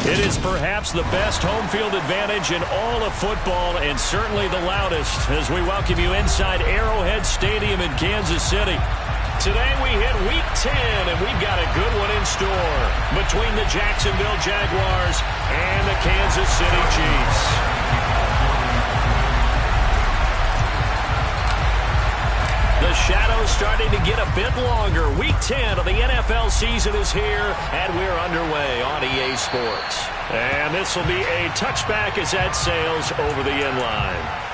It is perhaps the best home field advantage in all of football, and certainly the loudest, as we welcome you inside Arrowhead Stadium in Kansas City. Today we hit Week 10, and we've got a good one in store between the Jacksonville Jaguars and the Kansas City Chiefs. The shadow's starting to get a bit longer. Week 10 of the NFL season is here, and we're underway on EA Sports. And this will be a touchback as that sails over the end line.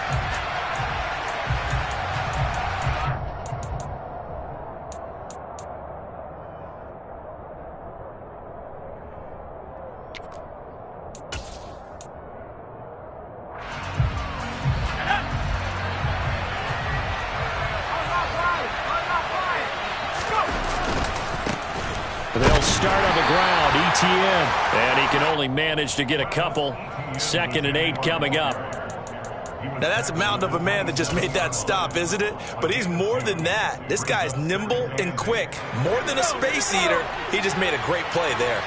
They'll start on the ground, Etienne, and he can only manage to get a couple. 2nd and 8 coming up. Now that's a mountain of a man that just made that stop, isn't it? But he's more than that. This guy's nimble and quick. More than a space eater, he just made a great play there.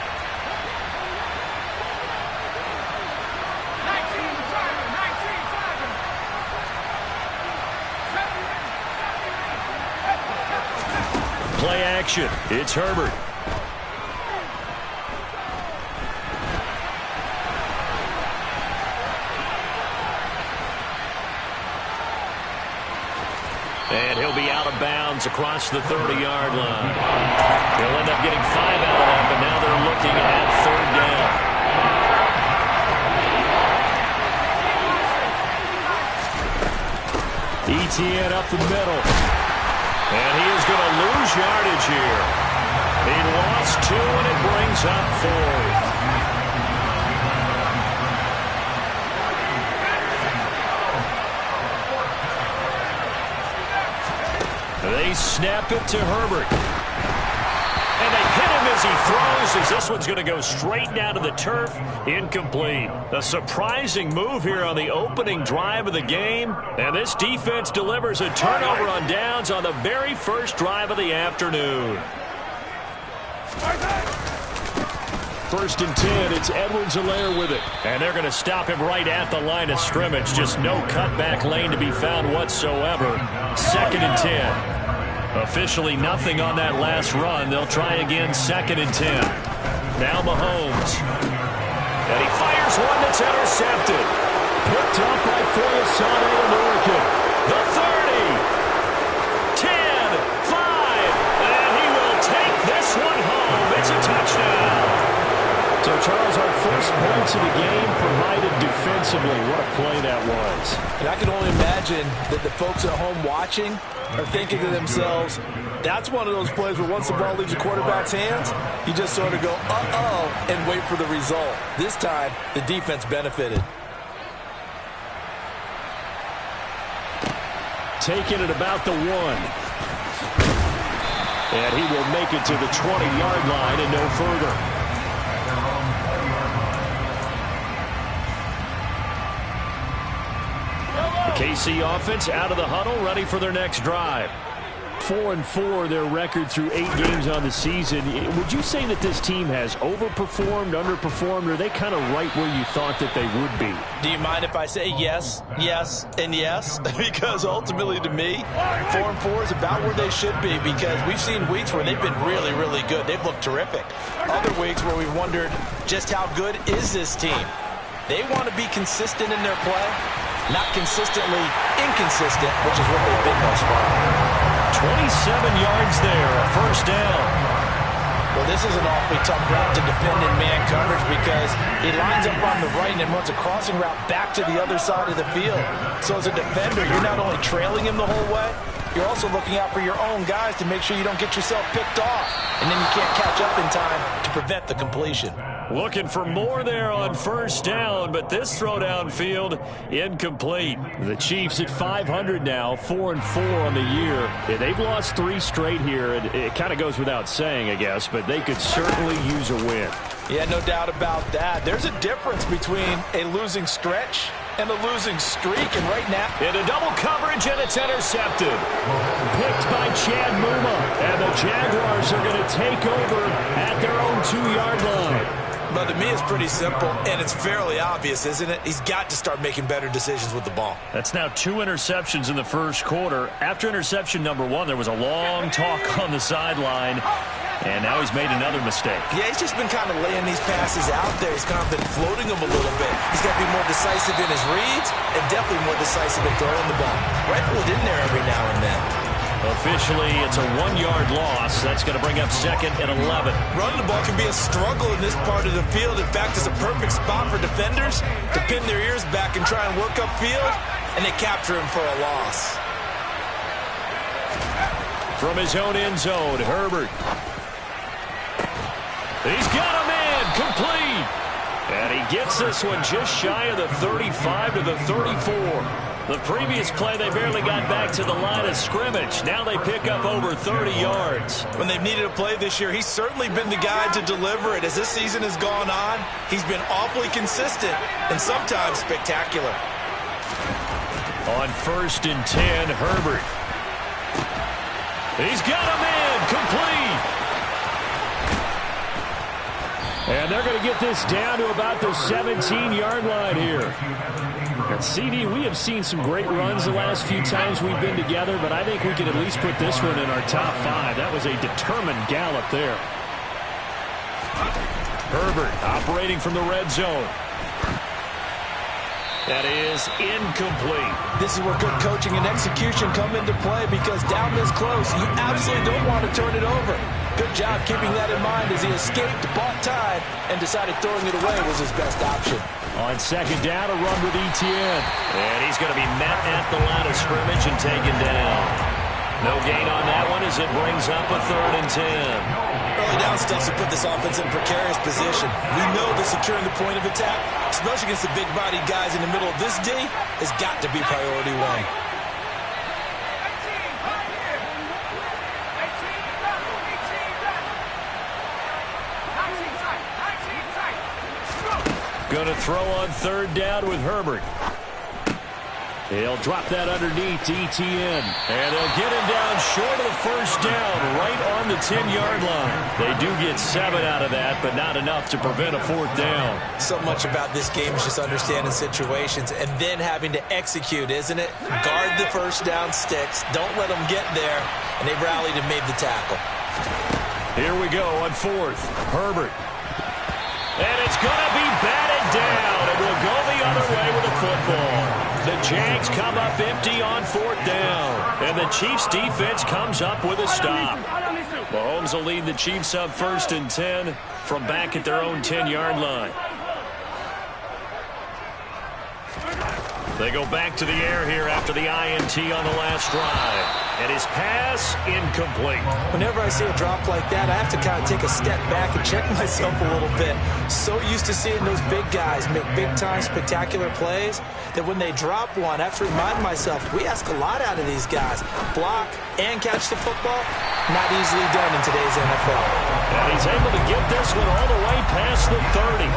Play action. It's Herbert. And he'll be out of bounds across the 30-yard line. He'll end up getting 5 out of that, but now they're looking at 3rd down. Etienne up the middle. And he is going to lose yardage here. He lost 2, and it brings up 4th. They snap it to Herbert. And they hit him as he throws, as this one's going to go straight down to the turf. Incomplete. A surprising move here on the opening drive of the game. And this defense delivers a turnover on downs on the very first drive of the afternoon. 1st and 10, it's Edwards-Helaire with it. And they're going to stop him right at the line of scrimmage. Just no cutback lane to be found whatsoever. 2nd and 10. Officially nothing on that last run. They'll try again 2nd and 10. Now Mahomes. And he fires one that's intercepted. Picked up by Foyesade and Oregon. The 30. 10. 5. And he will take this one home. It's a touchdown. So, Charles, our first points of the game provided defensively. What a play that was. And I can only imagine that the folks at home watching are thinking to themselves, that's one of those plays where once the ball leaves the quarterback's hands, you just sort of go, uh-oh, and wait for the result. This time, the defense benefited. Taking it about the 1. And he will make it to the 20-yard line and no further. The KC offense out of the huddle, ready for their next drive. 4-4, their record through 8 games on the season. Would you say that this team has overperformed, underperformed, or are they kind of right where you thought that they would be? Do you mind if I say yes, yes, and yes? Because ultimately to me, 4-4 is about where they should be, because we've seen weeks where they've been really, really good. They've looked terrific. Other weeks where we've wondered just how good is this team. They want to be consistent in their play, not consistently inconsistent, which is what they've been thus far. 27 yards there, a 1st down. Well, this is an awfully tough route to defend in man coverage because he lines up on the right and then runs a crossing route back to the other side of the field. So as a defender, you're not only trailing him the whole way, you're also looking out for your own guys to make sure you don't get yourself picked off. And then you can't catch up in time to prevent the completion. Looking for more there on 1st down, but this throw downfield incomplete. The Chiefs at 500 now, 4-4 on the year. Yeah, they've lost 3 straight here. It kind of goes without saying, I guess, but they could certainly use a win. Yeah, no doubt about that. There's a difference between a losing stretch and a losing streak, and right now into double coverage, and it's intercepted. Picked by Chad Muma, and the Jaguars are going to take over at their own 2-yard line. But to me, it's pretty simple, and it's fairly obvious, isn't it? He's got to start making better decisions with the ball. That's now 2 interceptions in the first quarter. After interception number 1, there was a long talk on the sideline, and now he's made another mistake. Yeah, he's just been kind of laying these passes out there. He's kind of been floating them a little bit. He's got to be more decisive in his reads and definitely more decisive in throwing the ball. Rifle it in there every now and then. Officially, it's a 1-yard loss. That's going to bring up 2nd and 11. Running the ball can be a struggle in this part of the field. In fact, it's a perfect spot for defenders to pin their ears back and try and work upfield, and they capture him for a loss. From his own end zone, Herbert. He's got a man, complete. And he gets this one just shy of the 35 to the 34. The previous play, they barely got back to the line of scrimmage. Now they pick up over 30 yards. When they've needed a play this year, he's certainly been the guy to deliver it. As this season has gone on, he's been awfully consistent and sometimes spectacular. On 1st and 10, Herbert. He's got a man, complete. And they're going to get this down to about the 17-yard line here. And CD, we have seen some great runs the last few times we've been together, but I think we can at least put this one in our top 5. That was a determined gallop there. Herbert operating from the red zone. That is incomplete. This is where good coaching and execution come into play, because down this close, you absolutely don't want to turn it over. Good job keeping that in mind as he escaped, bought time, and decided throwing it away was his best option. On 2nd down, a run with Etienne. And he's going to be met at the line of scrimmage and taken down. No gain on that one as it brings up a 3rd and 10. Early down stuff to put this offense in a precarious position. We know that securing the point of attack, especially against the big-bodied guys in the middle of this D, has got to be priority 1. Going to throw on 3rd down with Herbert. He'll drop that underneath to Etienne. And they'll get him down short of the 1st down, right on the 10-yard line. They do get 7 out of that, but not enough to prevent a 4th down. So much about this game is just understanding situations and then having to execute, isn't it? Guard the 1st down sticks. Don't let them get there. And they rallied and made the tackle. Here we go on 4th. Herbert. And it's going to be batted down. It will go the other way with the football. The Jags come up empty on 4th down. And the Chiefs defense comes up with a stop. Mahomes will lead the Chiefs up 1st and 10 from back at their own 10-yard line. They go back to the air here after the INT on the last drive. And his pass, incomplete. Whenever I see a drop like that, I have to kind of take a step back and check myself a little bit. So used to seeing those big guys make big-time spectacular plays that when they drop one, I have to remind myself, we ask a lot out of these guys. Block and catch the football, not easily done in today's NFL. And he's able to get this one all the way past the 30.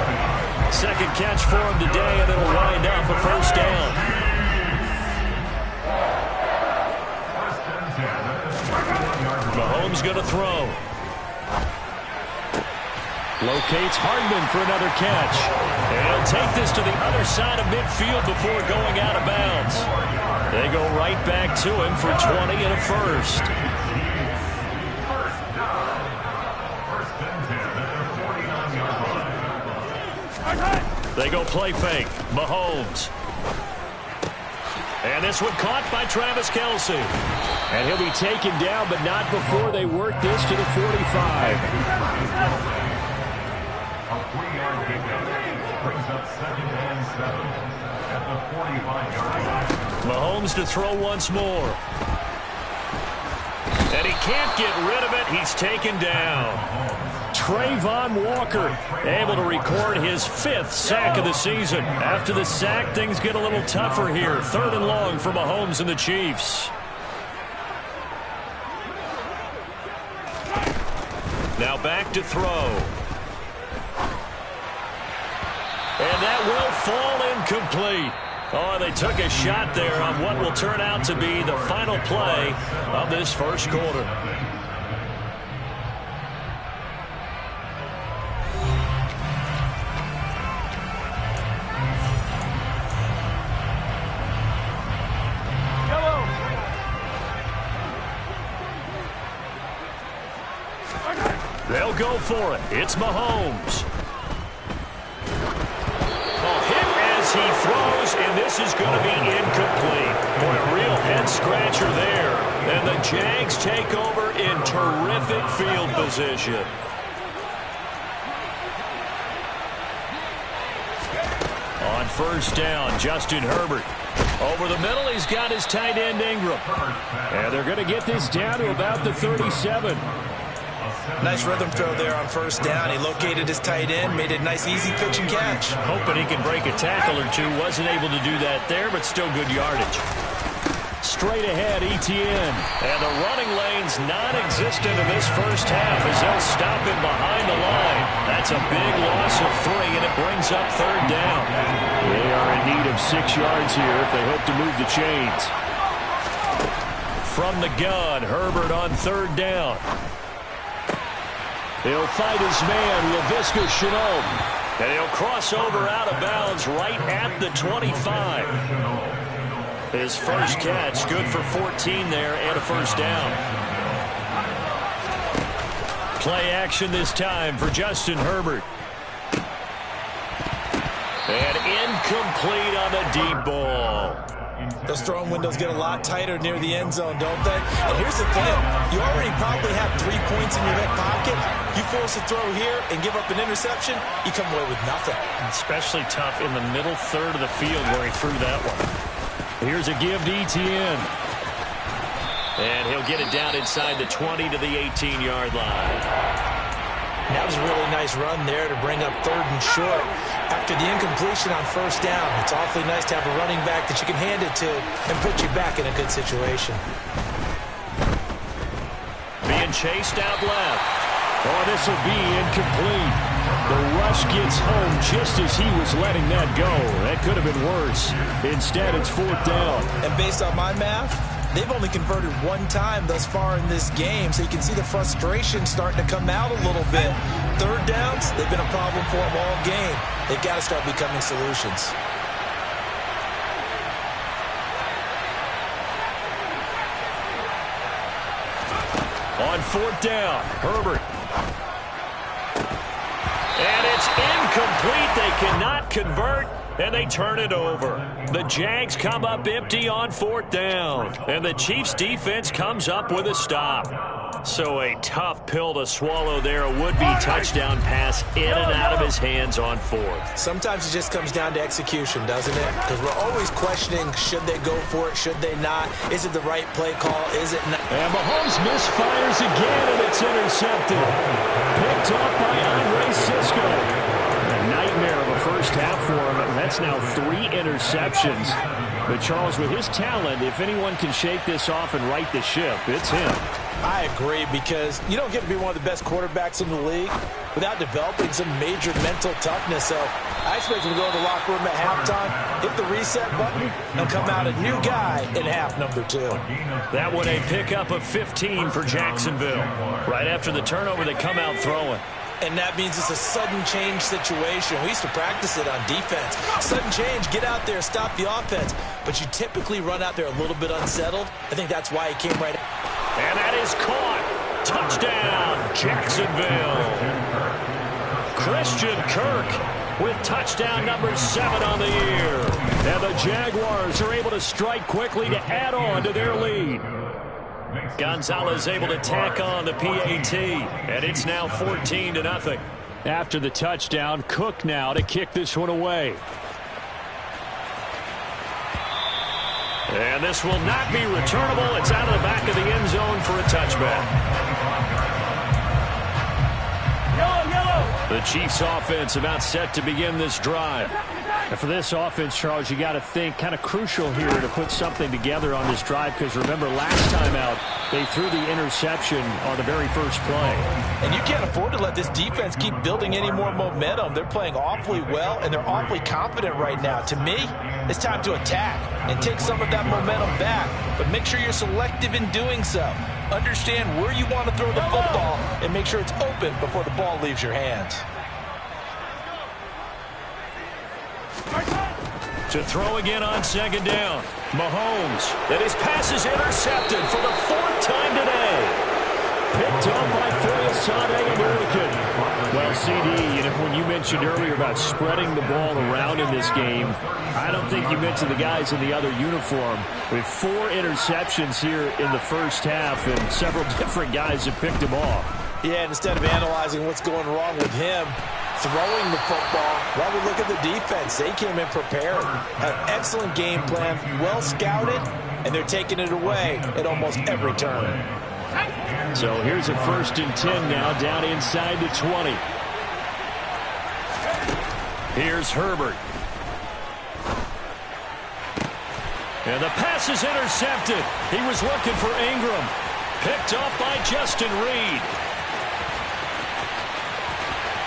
2nd catch for him today, and it'll wind up a 1st down. Mahomes going to throw. Locates Hardman for another catch. And he'll take this to the other side of midfield before going out of bounds. They go right back to him for 20 and a 1st. They go play fake. Mahomes. And this one caught by Travis Kelce. And he'll be taken down, but not before they work this to the 45. A 3-yard pickup brings up 2nd and 7 at the 45-yard line. Mahomes to throw once more. And he can't get rid of it. He's taken down. Trayvon Walker able to record his 5th sack of the season. After the sack, things get a little tougher here. 3rd and long for Mahomes and the Chiefs. Now back to throw. And that will fall incomplete. Oh, they took a shot there on what will turn out to be the final play of this first quarter. They'll go for it. It's Mahomes. Hit as he throws, and this is going to be incomplete. Boy, a real head-scratcher there. And the Jags take over in terrific field position. On first down, Justin Herbert. Over the middle, he's got his tight end, Ingram. And they're going to get this down to about the 37. Nice rhythm throw there on first down. He located his tight end, made it a nice, easy pitch and catch. Hoping he can break a tackle or two. Wasn't able to do that there, but still good yardage. Straight ahead, Etienne. And the running lane's non-existent in this first half as they'll stop him behind the line. That's a big loss of 3, and it brings up third down. They are in need of 6 yards here if they hope to move the chains. From the gun, Herbert on third down. He'll fight his man, Laviska Shenault. And he'll cross over out of bounds right at the 25. His first catch, good for 14 there and a first down. Play action this time for Justin Herbert. And incomplete on the deep ball. Those throwing windows get a lot tighter near the end zone, don't they? And here's the thing. You already probably have 3 points in your hip pocket. You force a throw here and give up an interception, you come away with nothing. Especially tough in the middle third of the field where he threw that one. Here's a give to Etienne. And he'll get it down inside the 20 to the 18-yard line. That was a really nice run there to bring up third and short. After the incompletion on first down, it's awfully nice to have a running back that you can hand it to and put you back in a good situation. Being chased out left. Oh, this will be incomplete. The rush gets home just as he was letting that go. That could have been worse. Instead, it's fourth down. And based on my math, they've only converted 1 time thus far in this game, so you can see the frustration starting to come out a little bit. Third downs, they've been a problem for them all game. They've got to start becoming solutions. On fourth down, Herbert. And it's incomplete. They cannot convert. And they turn it over. The Jags come up empty on fourth down. And the Chiefs defense comes up with a stop. So a tough pill to swallow there. A would-be touchdown pass in and out of his hands on fourth. Sometimes it just comes down to execution, doesn't it? Because we're always questioning, should they go for it, should they not? Is it the right play call? Is it not? And Mahomes misfires again, and it's intercepted. Picked off by Andre Cisco. A nightmare of a first half for him. That's now 3 interceptions. But Charles, with his talent, if anyone can shake this off and right the ship, it's him. I agree, because you don't get to be one of the best quarterbacks in the league without developing some major mental toughness. So I expect him to go to the locker room at halftime, hit the reset button, and come out a new guy in half number 2. That one a pickup of 15 for Jacksonville. Right after the turnover, they come out throwing. And that means it's a sudden change situation. We used to practice it on defense. Sudden change, get out there, stop the offense. But you typically run out there a little bit unsettled. I think that's why he came right out. And that is caught. Touchdown, Jacksonville. Christian Kirk with touchdown number 7 on the year. And the Jaguars are able to strike quickly to add on to their lead. Gonzalez able to tack on the PAT, and it's now 14-0. After the touchdown, Cook now to kick this one away. And this will not be returnable. It's out of the back of the end zone for a touchback. The Chiefs offense about set to begin this drive. And for this offense, Charles, you got to think kind of crucial here to put something together on this drive, because remember last time out they threw the interception on the very first play. And you can't afford to let this defense keep building any more momentum. They're playing awfully well, and they're awfully confident right now. To me, it's time to attack and take some of that momentum back, but make sure you're selective in doing so. Understand where you want to throw the football and make sure it's open before the ball leaves your hands. To throw again on second down. Mahomes. And his pass is intercepted for the 4th time today. Picked up by Sade American. Well, CD, when you mentioned earlier about spreading the ball around in this game, I don't think you mentioned the guys in the other uniform. With 4 interceptions here in the first half, and several different guys have picked him off. Yeah, and instead of analyzing what's going wrong with him throwing the football, well, we look at the defense. They came in prepared. An excellent game plan, well scouted, and they're taking it away at almost every turn. So here's a 1st and 10 now, down inside the 20. Here's Herbert. And the pass is intercepted. He was looking for Ingram. Picked up by Justin Reed.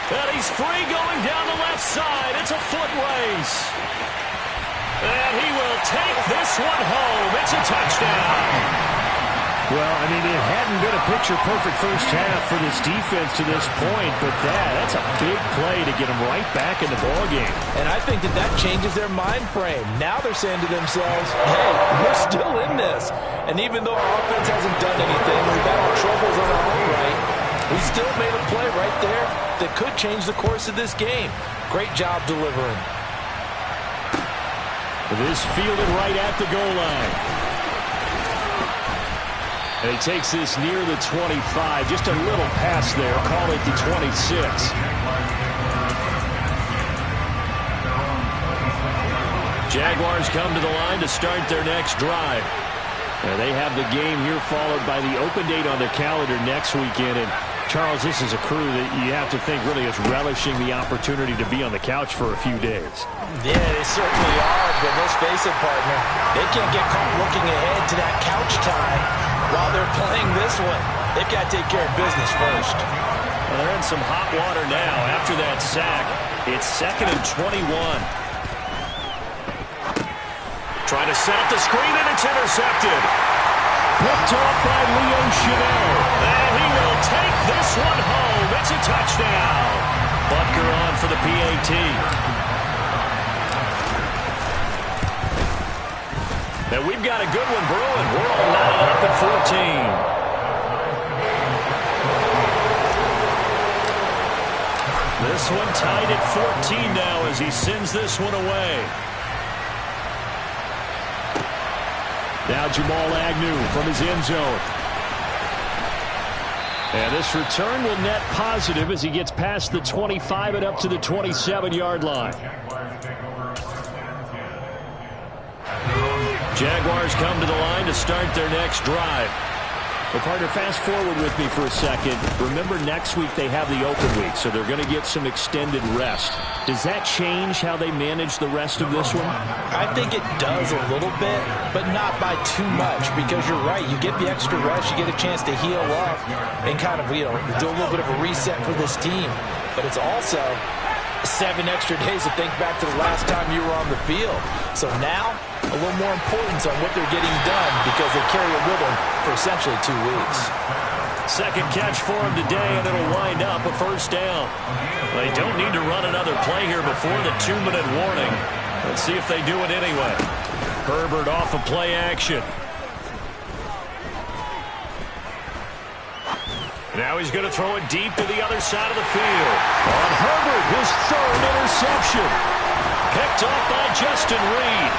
And he's free going down the left side. It's a foot race. And he will take this one home. It's a touchdown. Well, I mean, it hadn't been a picture-perfect first half for this defense to this point, but that's a big play to get them right back in the ballgame. And I think that changes their mind frame. Now they're saying to themselves, hey, we're still in this. And even though our offense hasn't done anything, we've had our troubles on our own right, we still made a play right there that could change the course of this game. Great job delivering. This fielded right at the goal line. And he takes this near the 25. Just a little pass there. Call it the 26. Jaguars come to the line to start their next drive. Now they have the game here followed by the open date on their calendar next weekend. And Charles, this is a crew that you have to think really is relishing the opportunity to be on the couch for a few days. Yeah, they certainly are, but let's face it, partner. They can't get caught looking ahead to that couch time while they're playing this one. They've got to take care of business first. Well, they're in some hot water now after that sack. It's 2nd and 21. Trying to set up the screen, and it's intercepted. Picked off by Leo Chanel. And he will take this one home. It's a touchdown. Butker on for the PAT. And we've got a good one brewing. We're all knotted up at 14. This one tied at 14 now as he sends this one away. Now Jamal Agnew from his end zone. And this return will net positive as he gets past the 25 and up to the 27-yard line. Jaguars come to the line to start their next drive. Well, partner, fast forward with me for a second. Remember, next week they have the open week, so they're going to get some extended rest. Does that change how they manage the rest of this one? I think it does a little bit, but not by too much, because you're right. You get the extra rest, you get a chance to heal up and kind of, do a little bit of a reset for this team. But it's also 7 extra days to think back to the last time you were on the field. So now, a little more importance on what they're getting done because they carry it with them for essentially 2 weeks. Second catch for him today, and it'll wind up a first down. They don't need to run another play here before the 2-minute warning. Let's see if they do it anyway. Herbert off of play action. Now he's going to throw it deep to the other side of the field. On Herbert, his 3rd interception. Picked off by Justin Reed.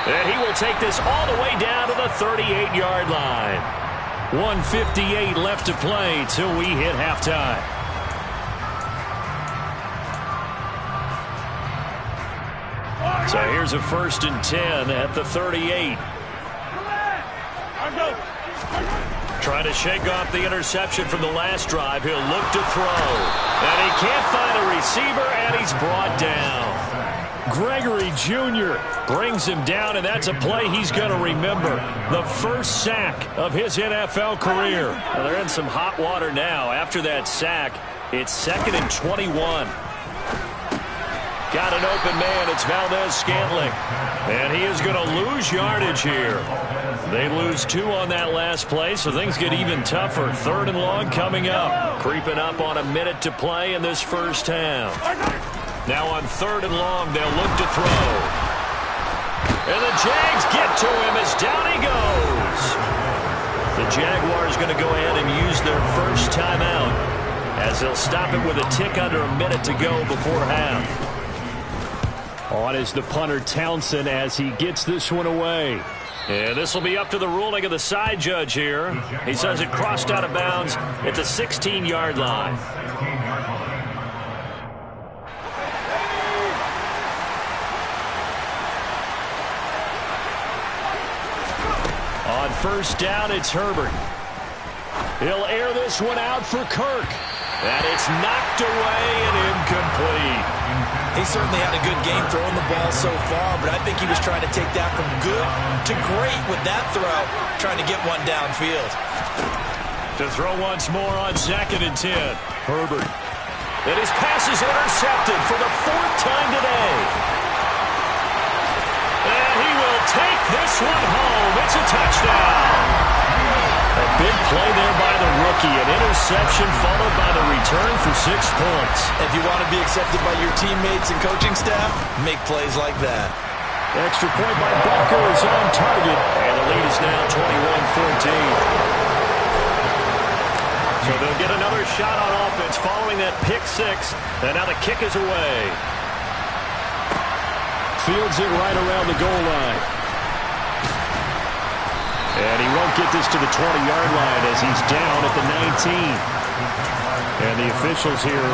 And he will take this all the way down to the 38-yard line. 1:58 left to play till we hit halftime. So here's a 1st and 10 at the 38. Trying to shake off the interception from the last drive. He'll look to throw. And he can't find a receiver, and he's brought down. Gregory Jr. brings him down, and that's a play he's going to remember. The first sack of his NFL career. Well, they're in some hot water now. After that sack, it's 2nd and 21. Got an open man. It's Valdez-Scantling. And he is going to lose yardage here. They lose 2 on that last play, so things get even tougher. 3rd and long coming up. Creeping up on a minute to play in this first half. Now on 3rd and long, they'll look to throw. And the Jags get to him as down he goes. The Jaguars going to go ahead and use their first timeout as they'll stop it with a tick under a minute to go before half. On is the punter Townsend as he gets this one away. And this will be up to the ruling of the side judge here. He says it crossed out of bounds at the 16-yard line. On first down, it's Herbert. He'll air this one out for Kirk. And it's knocked away and incomplete. He certainly had a good game throwing the ball so far, but I think he was trying to take that from good to great with that throw, trying to get one downfield. To throw once more on 2nd and 10. Herbert. And his pass is intercepted for the 4th time today. And he will take this one home. It's a touchdown. A big play there by the rookie. An interception followed by the return for 6 points. If you want to be accepted by your teammates and coaching staff, make plays like that. Extra point by Bucker is on target. And the lead is now 21-14. So they'll get another shot on offense following that pick 6. And now the kick is away. Fields it right around the goal line. And he won't get this to the 20-yard line as he's down at the 19. And the officials here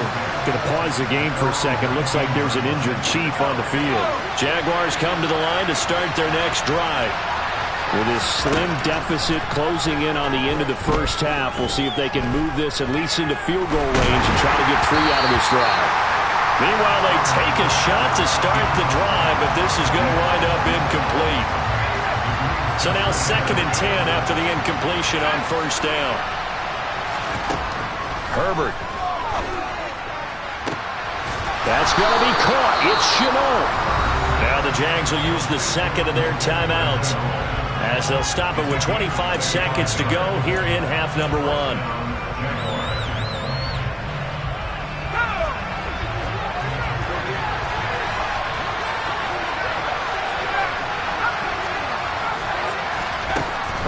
going to pause the game for a second. Looks like there's an injured Chief on the field. Jaguars come to the line to start their next drive. With this slim deficit closing in on the end of the first half, we'll see if they can move this at least into field goal range and try to get 3 out of this drive. Meanwhile, they take a shot to start the drive, but this is going to wind up incomplete. So now 2nd and 10 after the incompletion on first down. Herbert. That's going to be caught. It's Shenault. Now the Jags will use the 2nd of their timeouts as they'll stop it with 25 seconds to go here in half number 1.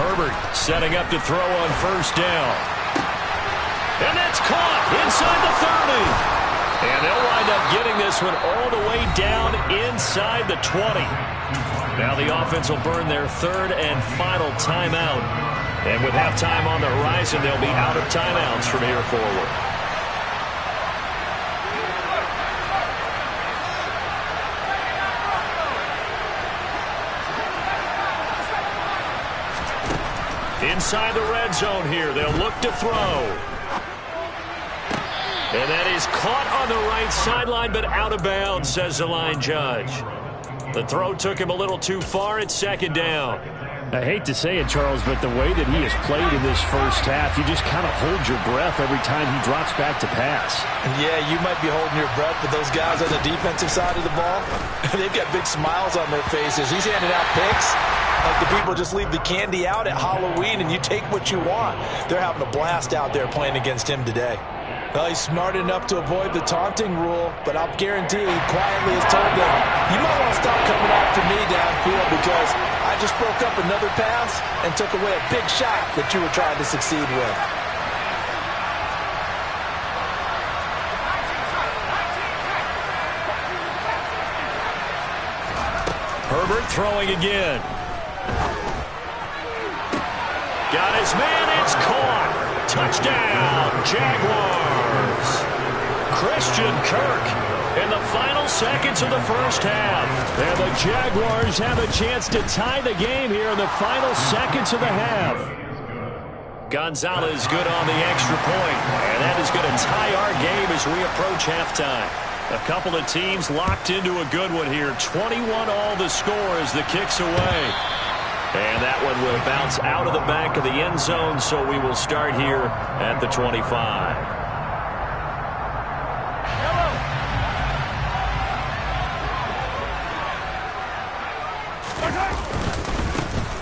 Herbert setting up to throw on first down. And that's caught inside the 30. And they'll wind up getting this one all the way down inside the 20. Now the offense will burn their 3rd and final timeout. And with halftime on the horizon, they'll be out of timeouts from here forward. Inside the red zone here, they'll look to throw. And that is caught on the right sideline, but out of bounds, says the line judge. The throw took him a little too far. It's 2nd down. I hate to say it, Charles, but the way that he has played in this first half, you just kind of hold your breath every time he drops back to pass. Yeah, you might be holding your breath, but those guys on the defensive side of the ball, they've got big smiles on their faces. He's handing out picks like the people just leave the candy out at Halloween and you take what you want. They're having a blast out there playing against him today. Well, he's smart enough to avoid the taunting rule, but I'll guarantee he quietly has told them, you might want to stop coming after me downfield because I just broke up another pass and took away a big shot that you were trying to succeed with. Herbert throwing again. Got his man, it's caught. Touchdown, Jaguars. Christian Kirk in the final seconds of the first half. And the Jaguars have a chance to tie the game here in the final seconds of the half. Gonzalez good on the extra point, and that is going to tie our game as we approach halftime. A couple of teams locked into a good one here. 21 all the score as the kick's away. And that one will bounce out of the back of the end zone, so we will start here at the 25.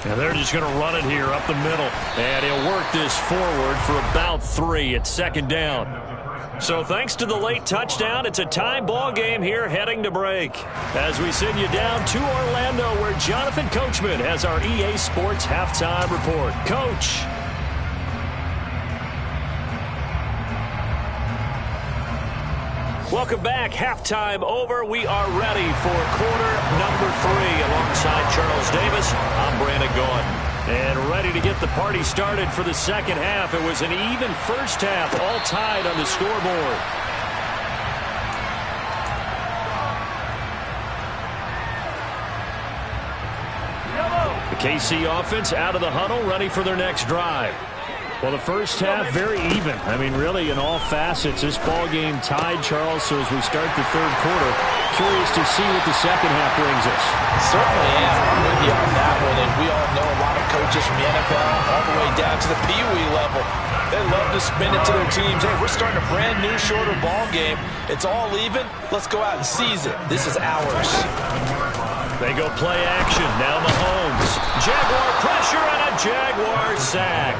And they're just going to run it here up the middle. And he'll work this forward for about 3 at second down. So thanks to the late touchdown, it's a tie ball game here heading to break. As we send you down to Orlando, where Jonathan Coachman has our EA Sports halftime report. Coach. Welcome back. Halftime over. We are ready for quarter number 3. Alongside Charles Davis, I'm Brandon Gaudin. And ready to get the party started for the second half. It was an even first half, all tied on the scoreboard. The KC offense out of the huddle, ready for their next drive. Well, the first half, very even. I mean, really, in all facets, this ball game tied, Charles. So as we start the third quarter, curious to see what the second half brings us. Certainly am. I'm with you on that one. And we all know a lot of coaches from the NFL all the way down to the Pee Wee level. They love to spin it to their teams. Hey, we're starting a brand new, shorter ball game. It's all even. Let's go out and seize it. This is ours. They go play action. Now Mahomes. Jaguar pressure and a Jaguar sack.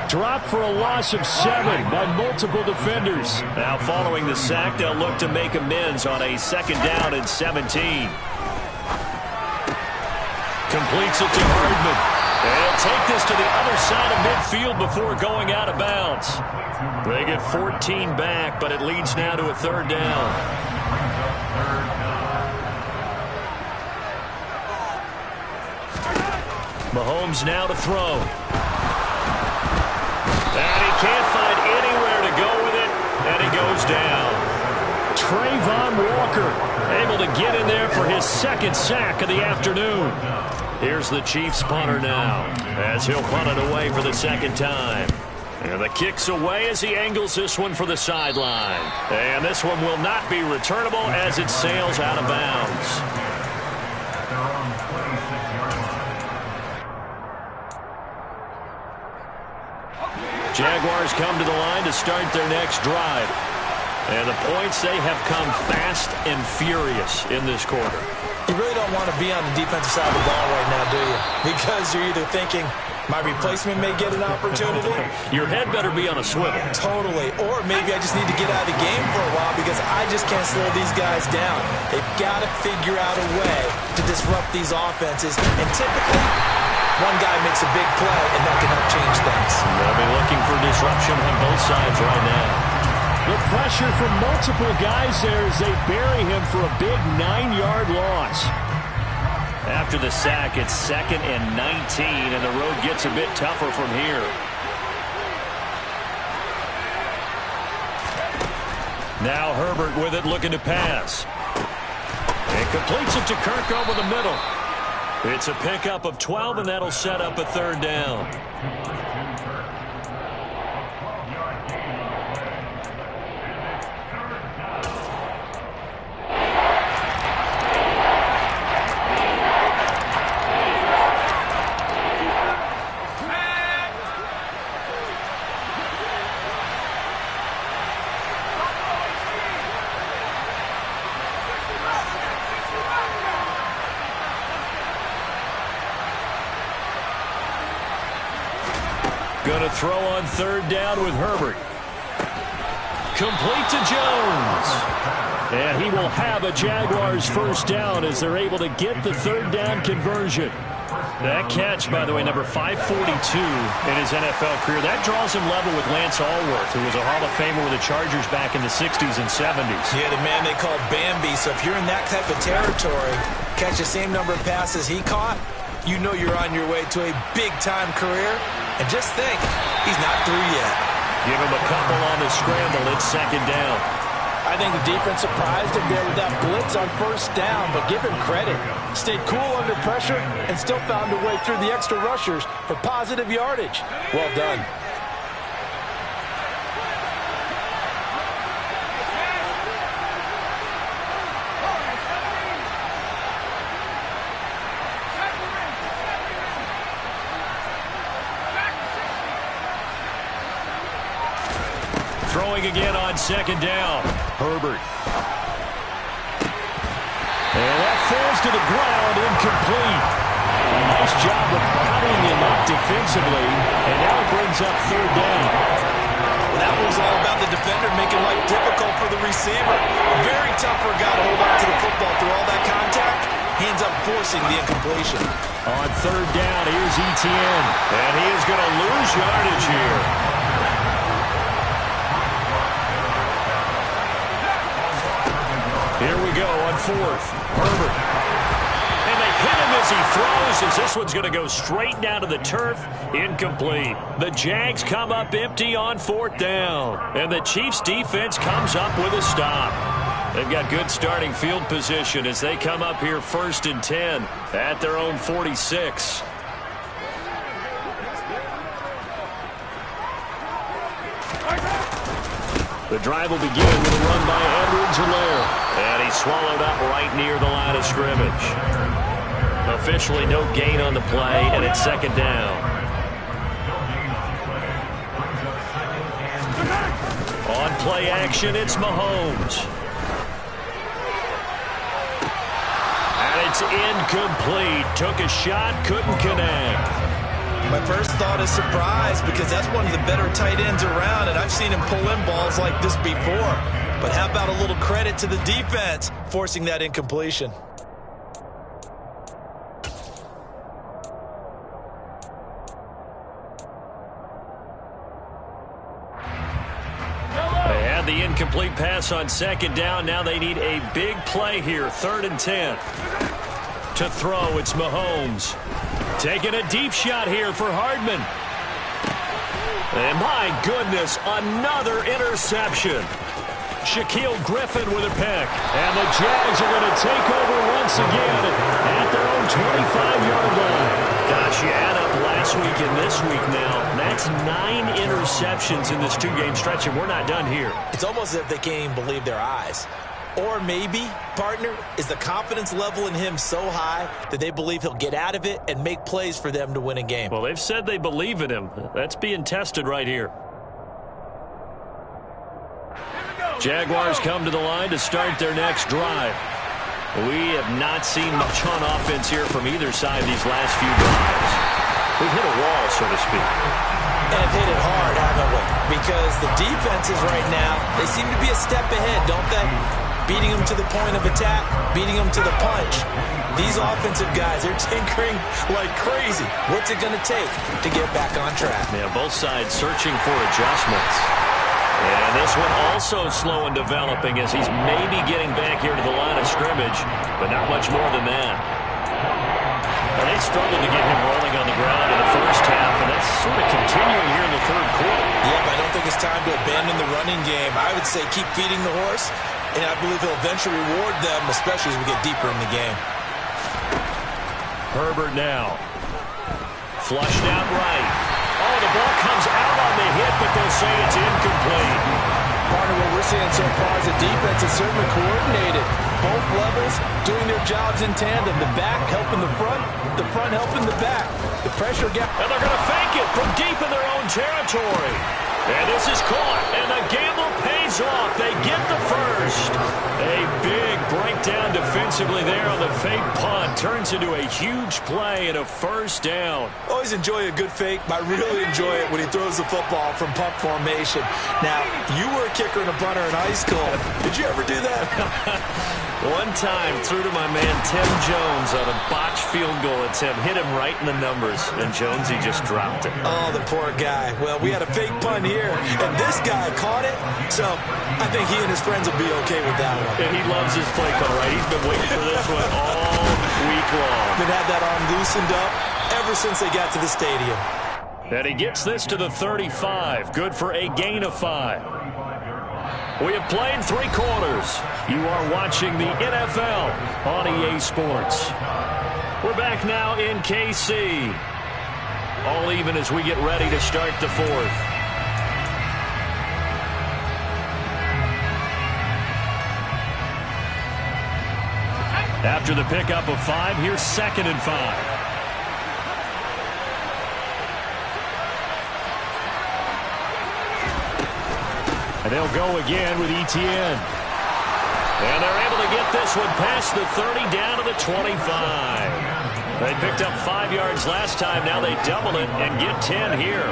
Drop for a loss of 7 by multiple defenders. Now following the sack, they'll look to make amends on a second down and 17. Completes it to Hardman. They'll take this to the other side of midfield before going out of bounds. They get 14 back, but it leads now to a third down. Mahomes now to throw. And he can't find anywhere to go with it, and he goes down. Trayvon Walker able to get in there for his second sack of the afternoon. Here's the Chiefs punter now, as he'll punt it away for the second time. And the kick's away as he angles this one for the sideline. And this one will not be returnable as it sails out of bounds. Jaguars come to the line to start their next drive. And the points, they have come fast and furious in this quarter. You really don't want to be on the defensive side of the ball right now, do you? Because you're either thinking, my replacement may get an opportunity. Your head better be on a swivel. Totally. Or maybe I just need to get out of the game for a while because I just can't slow these guys down. They've got to figure out a way to disrupt these offenses. And typically, one guy makes a big play, and that can help change things. They'll be looking for disruption on both sides right now. The pressure from multiple guys there as they bury him for a big 9-yard loss. After the sack, it's 2nd and 19, and the road gets a bit tougher from here. Now Herbert with it, looking to pass. And completes it to Kirk over the middle. It's a pickup of 12, and that'll set up a third down. Going to throw on third down with Herbert. Complete to Jones. And he will have a Jaguars first down as they're able to get the third down conversion. That catch, by the way, number 542 in his NFL career, that draws him level with Lance Allworth, who was a Hall of Famer with the Chargers back in the 60s and 70s. Yeah, the man they called Bambi. So if you're in that type of territory, catch the same number of passes he caught, you know you're on your way to a big-time career. And just think, he's not through yet. Give him a couple on the scramble. It's second down. I think the defense surprised him there with that blitz on first down, but give him credit. Stayed cool under pressure and still found a way through the extra rushers for positive yardage. Well done. Throwing again on second down. Herbert. And that falls to the ground, incomplete. A nice job of bottling him up defensively, and now it brings up third down. Well, that was all about the defender making life difficult for the receiver. Very tough for a guy to hold on to the football through all that contact. He ends up forcing the incompletion. On third down, here's Etienne, and he is going to lose yardage here. Here we go on fourth. Herbert. And they hit him as he throws, as this one's going to go straight down to the turf. Incomplete. The Jags come up empty on fourth down. And the Chiefs defense comes up with a stop. They've got good starting field position as they come up here 1st and 10 at their own 46. The drive will begin with a run by Edwards-Helaire. And he's swallowed up right near the line of scrimmage. Officially no gain on the play, and it's second down. On play action, it's Mahomes. And it's incomplete. Took a shot, couldn't connect. My first thought is surprise because that's one of the better tight ends around, and I've seen him pull in balls like this before. But how about a little credit to the defense forcing that incompletion? They had the incomplete pass on second down. Now they need a big play here, 3rd and 10. To throw, it's Mahomes. Taking a deep shot here for Hardman. And my goodness, another interception. Shaquille Griffin with a pick. And the Jags are going to take over once again at their own 25-yard line. Gosh, you add up last week and this week now. That's 9 interceptions in this 2-game stretch, and we're not done here. It's almost as if they can't even believe their eyes. Or maybe, partner, is the confidence level in him so high that they believe he'll get out of it and make plays for them to win a game. Well, they've said they believe in him. That's being tested right here. Jaguars come to the line to start their next drive. We have not seen much on offense here from either side these last few drives. We've hit a wall, so to speak. And hit it hard, haven't we? Because the defenses right now, they seem to be a step ahead, don't they? Beating them to the point of attack, beating them to the punch. These offensive guys, they're tinkering like crazy. What's it going to take to get back on track? Yeah, both sides searching for adjustments. And this one also slow in developing as he's maybe getting back here to the line of scrimmage, but not much more than that. Well, they struggled to get him rolling on the ground in the first half, and that's sort of continuing here in the third quarter. Yeah, but I don't think it's time to abandon the running game. I would say keep feeding the horse, and I believe he'll eventually reward them, especially as we get deeper in the game. Herbert now. Flushed out right. Oh, the ball comes out on the hit, but they'll say it's incomplete. Partner, what we're seeing so far is the defense is certainly coordinated. Both levels doing their jobs in tandem. The back helping the front helping the back. The pressure gap. And they're going to fake it from deep in their own territory. And this is caught, and the gamble pays off. They get the first. A big breakdown defensively there on the fake punt. Turns into a huge play and a first down. Always enjoy a good fake, but I really enjoy it when he throws the football from punt formation. Now, you were a kicker and a punter in high school. Did you ever do that? One time, threw to my man Tim Jones on a botched field goal attempt. Hit him right in the numbers, and Jonesy just dropped it. Oh, the poor guy. Well, we had a fake punt here, and this guy caught it, so I think he and his friends will be okay with that one. And he loves his play call, right? He's been waiting for this one all week long. Been had that arm loosened up ever since they got to the stadium. And he gets this to the 35. Good for a gain of 5. We have played 3 quarters. You are watching the NFL on EA Sports. We're back now in KC. All even as we get ready to start the 4th. After the pickup of 5, here's 2nd and 5. And they'll go again with Etienne. And they're able to get this one past the 30 down to the 25. They picked up 5 yards last time. Now they double it and get 10 here.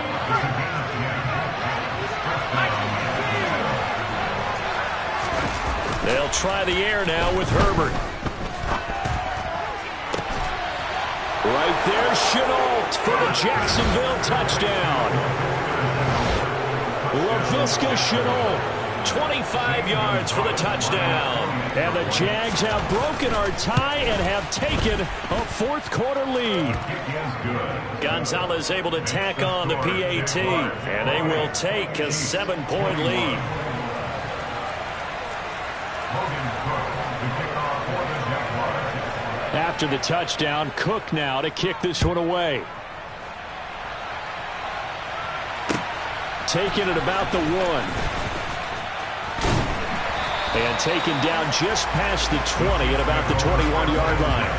They'll try the air now with Herbert. Right there, Shenault for the Jacksonville touchdown. Laviska Shenault, 25 yards for the touchdown. And the Jags have broken our tie and have taken a 4th quarter lead. Gonzalez able to tack on the PAT, and they will take a 7-point lead. After the touchdown, Cook now to kick this one away. Taken at about the 1. And taken down just past the 20 at about the 21-yard line.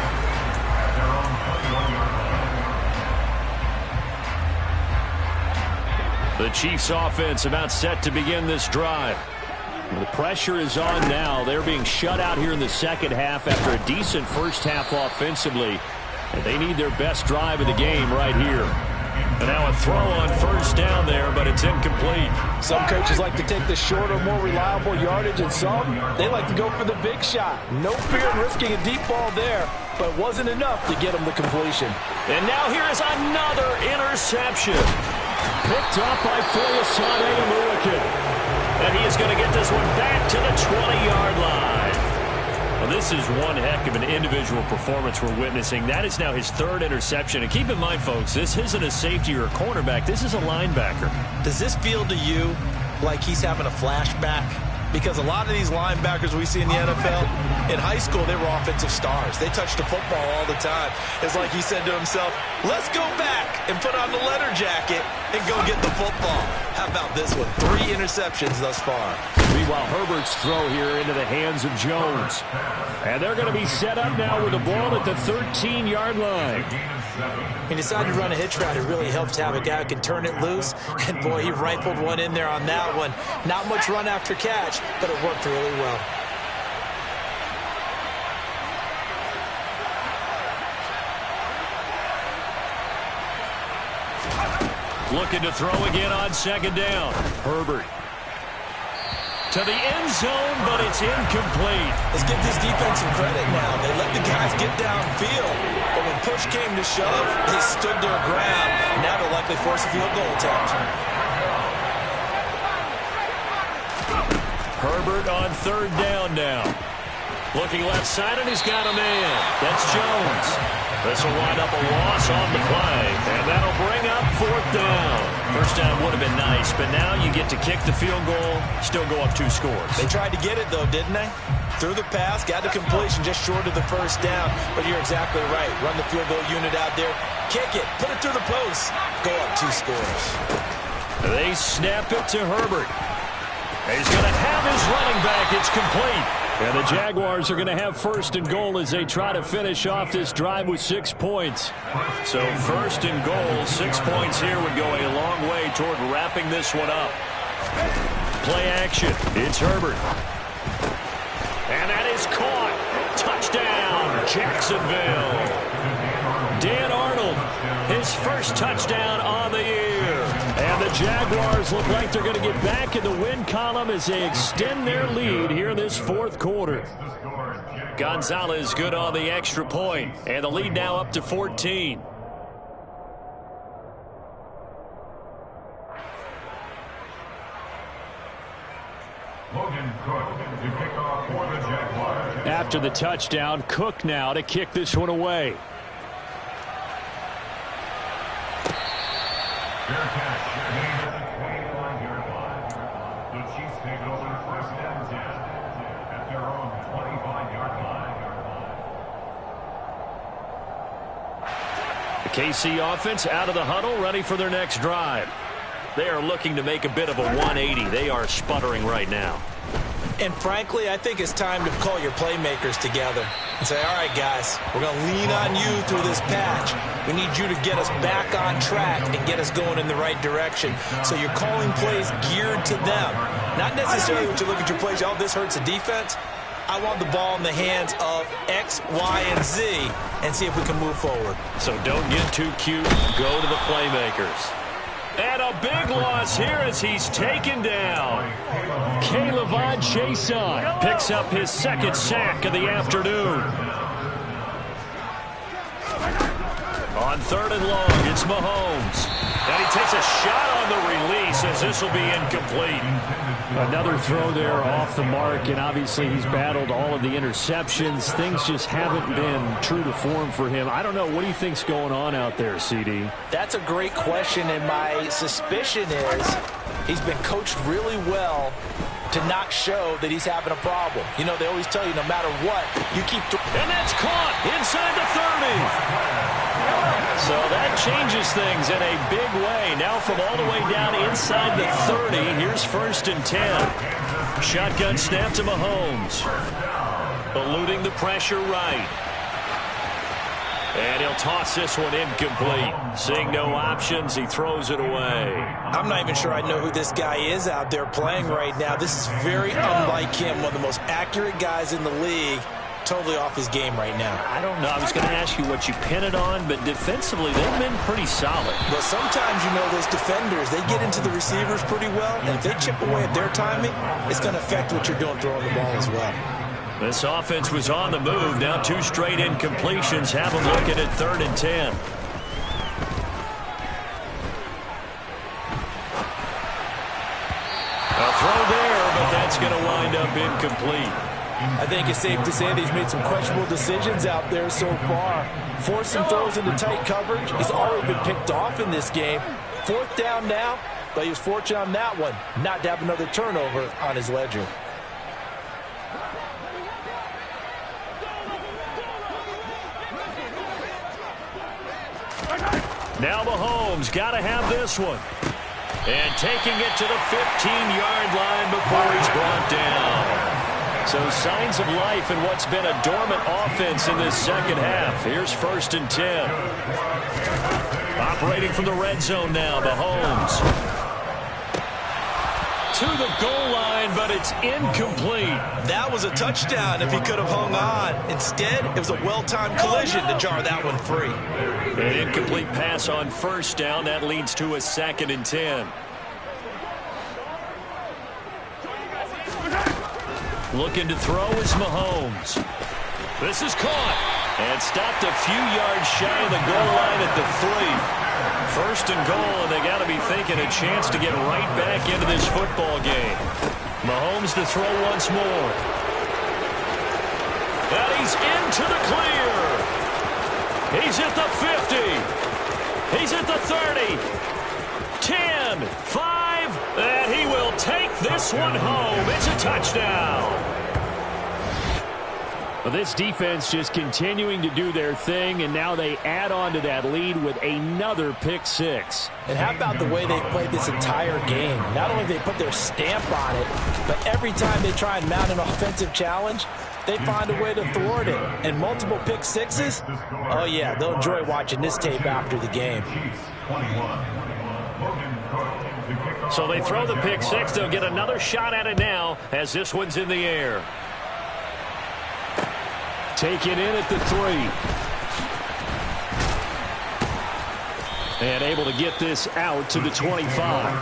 The Chiefs offense about set to begin this drive. The pressure is on now. They're being shut out here in the second half after a decent first half offensively. And they need their best drive of the game right here. And now a throw on first down there, but it's incomplete. Some coaches like to take the shorter, more reliable yardage, and some, they like to go for the big shot. No fear in risking a deep ball there, but wasn't enough to get them the completion. And now here is another interception. Picked up by Foyesade Oluokun. And he is going to get this one back to the 20-yard line. Well, this is one heck of an individual performance we're witnessing. That is now his 3rd interception. And keep in mind, folks, this isn't a safety or a cornerback. This is a linebacker. Does this feel to you like he's having a flashback? Because a lot of these linebackers we see in the NFL, in high school, they were offensive stars. They touched the football all the time. It's like he said to himself, let's go back and put on the leather jacket and go get the football. How about this one? 3 interceptions thus far. Meanwhile, Herbert's throw here into the hands of Jones. And they're going to be set up now with the ball at the 13-yard line. He decided to run a hitch route. It really helps to have a guy who can turn it loose. And, boy, he rifled one in there on that one. Not much run after catch, but it worked really well. Looking to throw again on 2nd down. Herbert. To the end zone, but it's incomplete. Let's give this defense some credit now. They let the guys get downfield. But when push came to shove, they stood their ground. Now they'll likely force a field goal attempt. Herbert on 3rd down now. Looking left side, and he's got a man. That's Jones. This will wind up a loss on the play, and that'll bring up 4th down. First down would have been nice, but now you get to kick the field goal, still go up 2 scores. They tried to get it, though, didn't they? Threw the pass, got the completion just short of the first down, but you're exactly right. Run the field goal unit out there, kick it, put it through the post, go up 2 scores. They snap it to Herbert. He's going to have his running back. It's complete. And the Jaguars are going to have 1st and goal as they try to finish off this drive with 6 points. So 1st and goal, 6 points here would go a long way toward wrapping this one up. Play action. It's Herbert. And that is caught. Touchdown, Jacksonville. Dan Arnold, his first touchdown on the year. And the Jaguars look like they're going to get back in the win column as they extend their lead here in this 4th quarter. Gonzalez good on the extra point, and the lead now up to 14. Logan Cook to kick off for the Jaguars. After the touchdown, Cook now to kick this one away. Fair catch. Made at the 25-yard line. The Chiefs take it over 1st down. at their own 25-yard line. The KC offense out of the huddle, ready for their next drive. They are looking to make a bit of a 180. They are sputtering right now. And frankly, I think it's time to call your playmakers together and say, all right, guys, we're going to lean on you through this patch. We need you to get us back on track and get us going in the right direction. So you're calling plays geared to them. Not necessarily when you look at your plays, oh, this hurts the defense. I want the ball in the hands of X, Y, and Z and see if we can move forward. So don't get too cute. Go to the playmakers. And a big loss here as he's taken down. K'Lavon Chaisson picks up his second sack of the afternoon. On 3rd and long, it's Mahomes. And he takes a shot on the release as this will be incomplete. Another throw there off the mark, and obviously he's battled all of the interceptions. Things just haven't been true to form for him. I don't know. What do you think's going on out there, CD? That's a great question, and my suspicion is he's been coached really well to not show that he's having a problem. You know, they always tell you no matter what, you keep... And that's caught inside the 30. So that changes things in a big way. Now from all the way down inside the 30, here's 1st and 10. Shotgun snap to Mahomes. Eluding the pressure right. And he'll toss this one incomplete. Seeing no options, he throws it away. I'm not even sure I know who this guy is out there playing right now. This is very unlike him, one of the most accurate guys in the league. Totally off his game right now. I don't know. I was going to ask you what you pin it on, but defensively, they've been pretty solid. Well, sometimes, you know, those defenders, they get into the receivers pretty well, and if they chip away at their timing, it's going to affect what you're doing throwing the ball as well. This offense was on the move. Now 2 straight incompletions have them looking at 3rd and 10. A throw there, but that's going to wind up incomplete. I think it's safe to say that he's made some questionable decisions out there so far. Forced some throws into tight coverage. He's already been picked off in this game. 4th down now, but he was fortunate on that one not to have another turnover on his ledger. Now Mahomes got to have this one. And taking it to the 15-yard line before he's brought down. So signs of life in what's been a dormant offense in this second half. Here's 1st and 10. Operating from the red zone now, Mahomes. To the goal line, but it's incomplete. That was a touchdown if he could have hung on. Instead, it was a well-timed collision to jar that one free. An incomplete pass on 1st down. That leads to a 2nd and 10. Looking to throw is Mahomes. This is caught and stopped a few yards shy of the goal line at the 3. 1st and goal, and they got to be thinking a chance to get right back into this football game. Mahomes to throw once more. And he's into the clear. He's at the 50. He's at the 30. 10, 5, and he will take this one home. It's a touchdown. Well, this defense just continuing to do their thing, and now they add on to that lead with another pick 6. And how about the way they played this entire game? Not only did they put their stamp on it, but every time they try and mount an offensive challenge, they find a way to thwart it. And multiple pick 6s, oh yeah, they'll enjoy watching this tape after the game. So they throw the pick 6. They'll get another shot at it now as this one's in the air. Taken in at the 3. And able to get this out to the 25.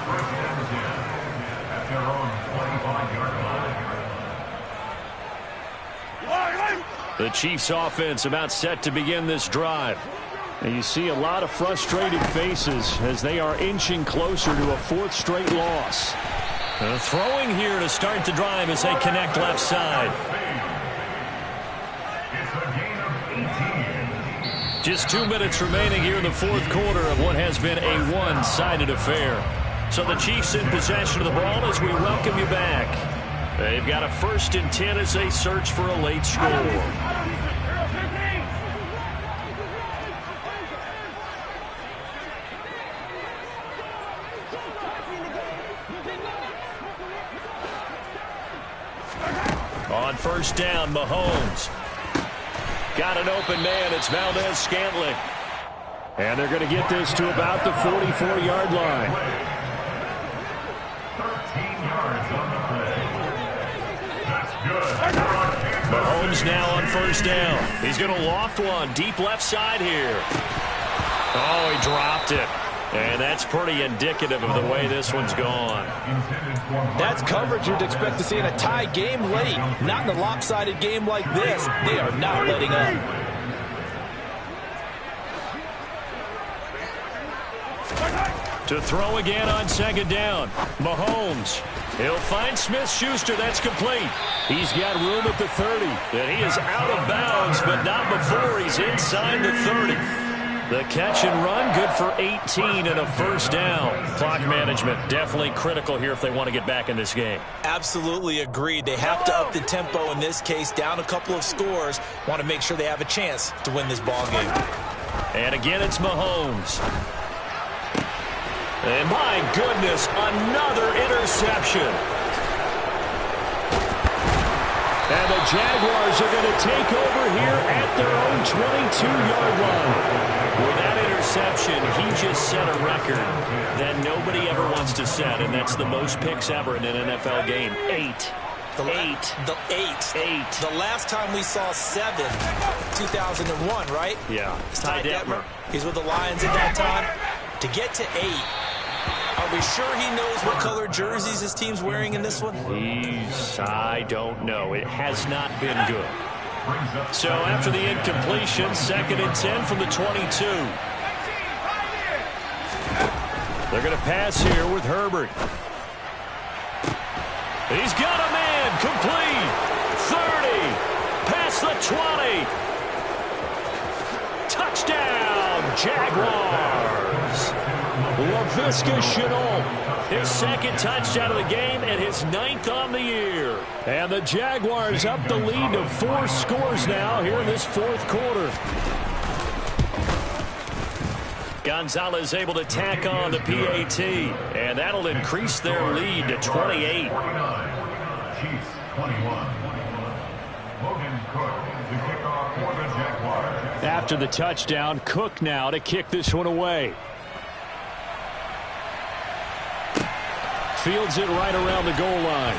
The Chiefs offense about set to begin this drive. And you see a lot of frustrated faces as they are inching closer to a 4th straight loss. Throwing here to start the drive as they connect left side. Just 2 minutes remaining here in the 4th quarter of what has been a one-sided affair. So the Chiefs in possession of the ball as we welcome you back. They've got a 1st and 10 as they search for a late score. On 1st down, Mahomes. Got an open man. It's Valdez-Scantling. And they're going to get this to about the 44-yard line. 13 yards on the play. That's good. Mahomes now on 1st down. He's going to loft one deep left side here. Oh, he dropped it. And that's pretty indicative of the way this one's gone. That's coverage you'd expect to see in a tie game late. Not in a lopsided game like this. They are not letting up. To throw again on 2nd down. Mahomes. He'll find Smith-Schuster. That's complete. He's got room at the 30. And he is out of bounds, but not before he's inside the 30. The catch and run, good for 18 and a 1st down. Clock management definitely critical here if they want to get back in this game. Absolutely agreed. They have to up the tempo in this case, down a couple of scores. Want to make sure they have a chance to win this ball game. And again, it's Mahomes. And my goodness, another interception. And the Jaguars are going to take over here at their own 22-yard line. With that interception, he just set a record that nobody ever wants to set, and that's the most picks ever in an NFL game. 8. The last time we saw 7, 2001, right? Yeah. Ty Detmer. He's with the Lions at that time. To get to 8, are we sure he knows what color jerseys his team's wearing in this one? I don't know. It has not been good. So after the incompletion, 2nd and 10 from the 22. They're going to pass here with Herbert. He's got a man, complete. 30, past the 20. Touchdown, Jaguars. Laviska Shenault, his 2nd touchdown of the game and his 9th on the year. And the Jaguars up the lead to 4 scores now here in this 4th quarter. Gonzalez able to tack on the PAT, and that'll increase their lead to 28. 49, Chiefs 21. Logan Cook to kick off for the Jaguars. After the touchdown, Cook now to kick this one away. Fields it right around the goal line.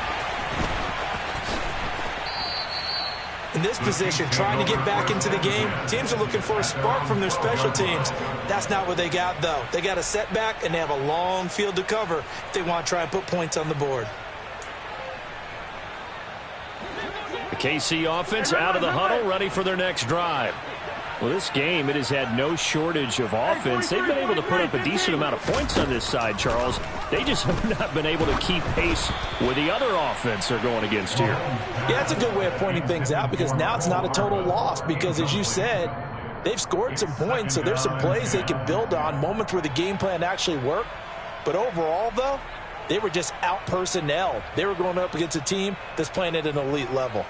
In this position, trying to get back into the game, teams are looking for a spark from their special teams. That's not what they got, though. They got a setback, and they have a long field to cover if they want to try and put points on the board. The KC offense out of the huddle, ready for their next drive. Well, this game, it has had no shortage of offense. They've been able to put up a decent amount of points on this side, Charles. They just have not been able to keep pace with the other offense they're going against here. Yeah, that's a good way of pointing things out because now it's not a total loss because, as you said, they've scored some points, so there's some plays they can build on, moments where the game plan actually worked. But overall, though, they were just out-personnelled. They were going up against a team that's playing at an elite level.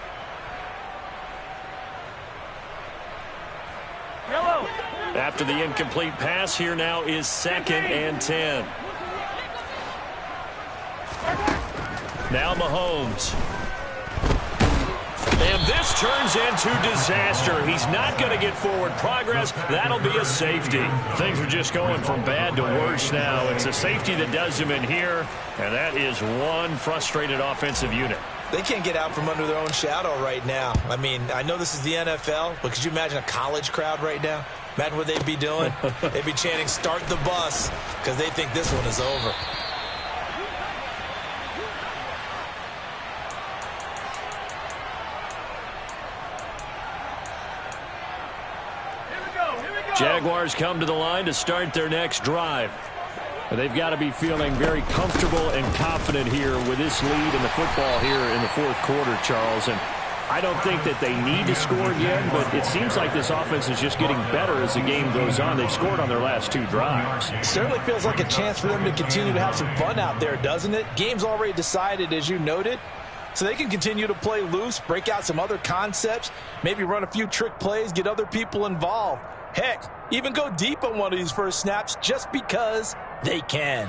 After the incomplete pass, here now is 2nd and 10. Now Mahomes. And this turns into disaster. He's not going to get forward progress. That'll be a safety. Things are just going from bad to worse now. It's a safety that does him in here, and that is one frustrated offensive unit. They can't get out from under their own shadow right now. I mean, I know this is the NFL, but could you imagine a college crowd right now? Imagine what they'd be doing. They'd be chanting, "Start the bus," because they think this one is over. Jaguars come to the line to start their next drive. They've got to be feeling very comfortable and confident here with this lead in the football here in the 4th quarter, Charles. And I don't think that they need to score again, but it seems like this offense is just getting better as the game goes on. They've scored on their last 2 drives. It certainly feels like a chance for them to continue to have some fun out there, doesn't it? Game's already decided, as you noted. so they can continue to play loose, break out some other concepts, maybe run a few trick plays, get other people involved. Heck, even go deep on one of these first snaps just because they can.